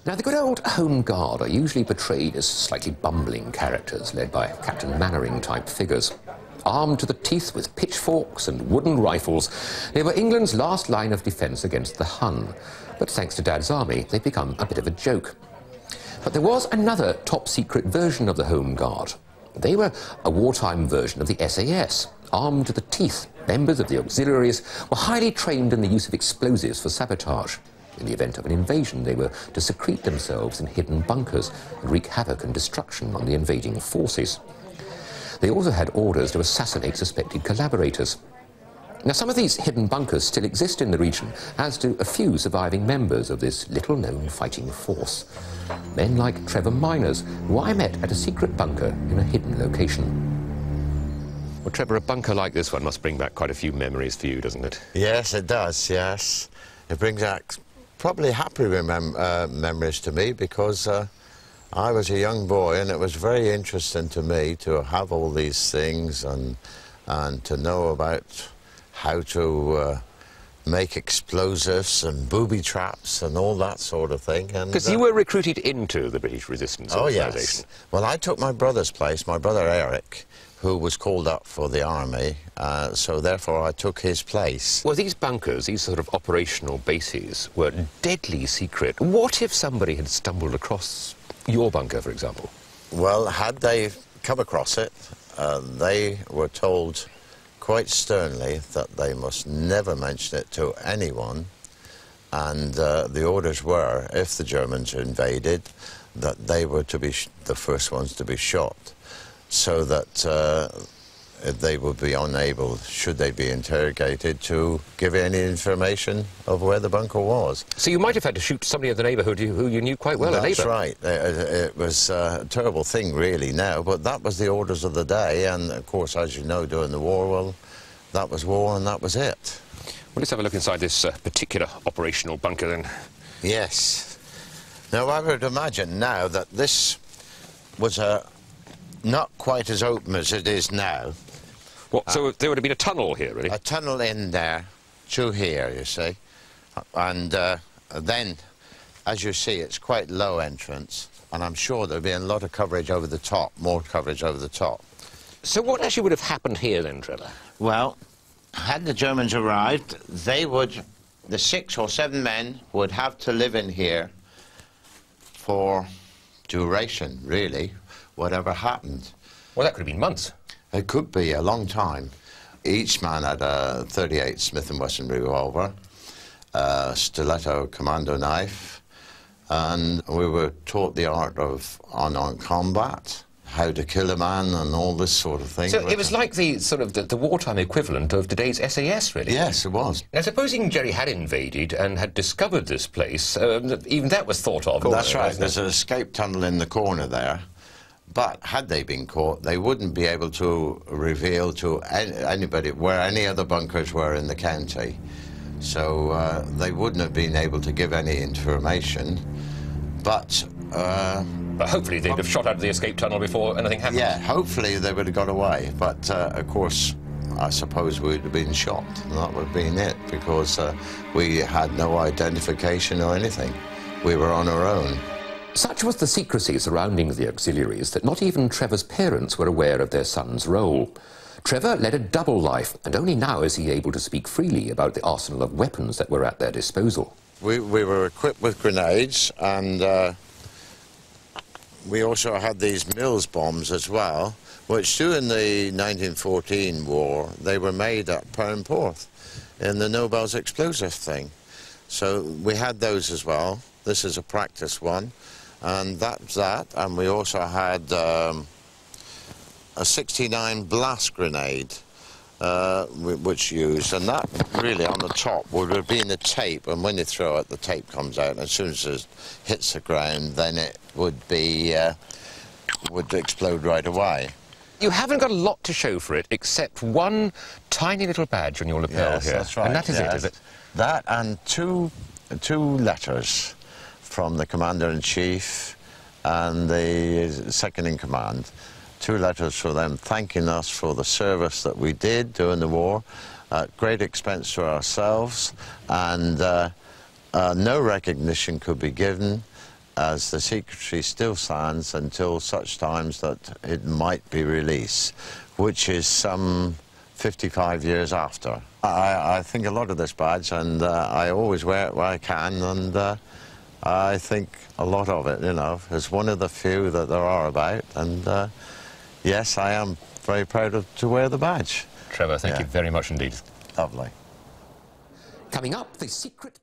Now, the good old Home Guard are usually portrayed as slightly bumbling characters led by Captain Mannering-type figures. Armed to the teeth with pitchforks and wooden rifles, they were England's last line of defence against the Hun. But thanks to Dad's army, they've become a bit of a joke. But there was another top-secret version of the Home Guard. They were a wartime version of the SAS. Armed to the teeth, members of the Auxiliaries were highly trained in the use of explosives for sabotage. In the event of an invasion, they were to secrete themselves in hidden bunkers and wreak havoc and destruction on the invading forces. They also had orders to assassinate suspected collaborators. Now, some of these hidden bunkers still exist in the region, as do a few surviving members of this little-known fighting force. Men like Trevor Miners, who I met at a secret bunker in a hidden location. Well, Trevor, a bunker like this one must bring back quite a few memories for you, doesn't it? Yes, it does, yes. It brings back probably happy memories to me, because I was a young boy and it was very interesting to me to have all these things and to know about how to make explosives and booby traps and all that sort of thing. Because you were recruited into the British Resistance Organisation. Yes. Well, I took my brother's place, my brother Eric, who was called up for the army, so therefore I took his place. Well, these bunkers, these sort of operational bases, were deadly secret. What if somebody had stumbled across your bunker, for example? Well, had they come across it, they were told quite sternly that they must never mention it to anyone, and the orders were, if the Germans invaded, that they were to be the first ones to be shot, so that they would be unable, should they be interrogated, to give any information of where the bunker was. So you might have had to shoot somebody in the neighbourhood who you knew quite well, a neighbour. That's right. It was a terrible thing, really, now, but that was the orders of the day, and, of course, as you know, during the war, well, that was war and that was it. Well, let's have a look inside this particular operational bunker, then. Yes. Now, I would imagine now that this was not quite as open as it is now. What, so there would have been a tunnel here, really? A tunnel in there, to here, you see. And then, as you see, it's quite low entrance, and I'm sure there'll be a lot of coverage over the top, more coverage over the top. So what actually would have happened here, then, Trevor? Well, had the Germans arrived, they would, the 6 or 7 men would have to live in here for duration, really, whatever happened. Well, that could have been months. It could be a long time. Each man had a .38 Smith & Wesson revolver, a stiletto commando knife, and we were taught the art of unarmed combat, how to kill a man and all this sort of thing. So it was like the sort of the wartime equivalent of today's SAS, really? Yes, it was. Now, supposing Jerry had invaded and had discovered this place, even that was thought of. That's right. There's an escape tunnel in the corner there. But had they been caught, they wouldn't be able to reveal to anybody where any other bunkers were in the county. So they wouldn't have been able to give any information. But hopefully they'd have shot out of the escape tunnel before anything happened. Yeah, hopefully they would have got away. But, of course, I suppose we would have been shot. And that would have been it, because we had no identification or anything. We were on our own. Such was the secrecy surrounding the Auxiliaries that not even Trevor's parents were aware of their son's role. Trevor led a double life, and only now is he able to speak freely about the arsenal of weapons that were at their disposal. We were equipped with grenades, and we also had these Mills bombs as well, which during the 1914 war, they were made at Perranporth in the Nobel's explosive thing. So we had those as well. This is a practice one. And that's that, and we also had a 69 blast grenade, which used, and that really on the top would have been the tape, and when you throw it, the tape comes out, and as soon as it hits the ground, then it would be, would explode right away. You haven't got a lot to show for it, except one tiny little badge on your lapel here. That's right. And that is it, is it? That and two letters from the Commander-in-Chief and the second-in-command. 2 letters for them thanking us for the service that we did during the war, at great expense to ourselves, and no recognition could be given as the secrecy still stands until such times that it might be released, which is some 55 years after. I think a lot of this badge, and I always wear it where I can, and I think a lot of it, you know, is one of the few that there are about, and yes, I am very proud to wear the badge. Trevor, thank you very much indeed. Lovely. Coming up, the secret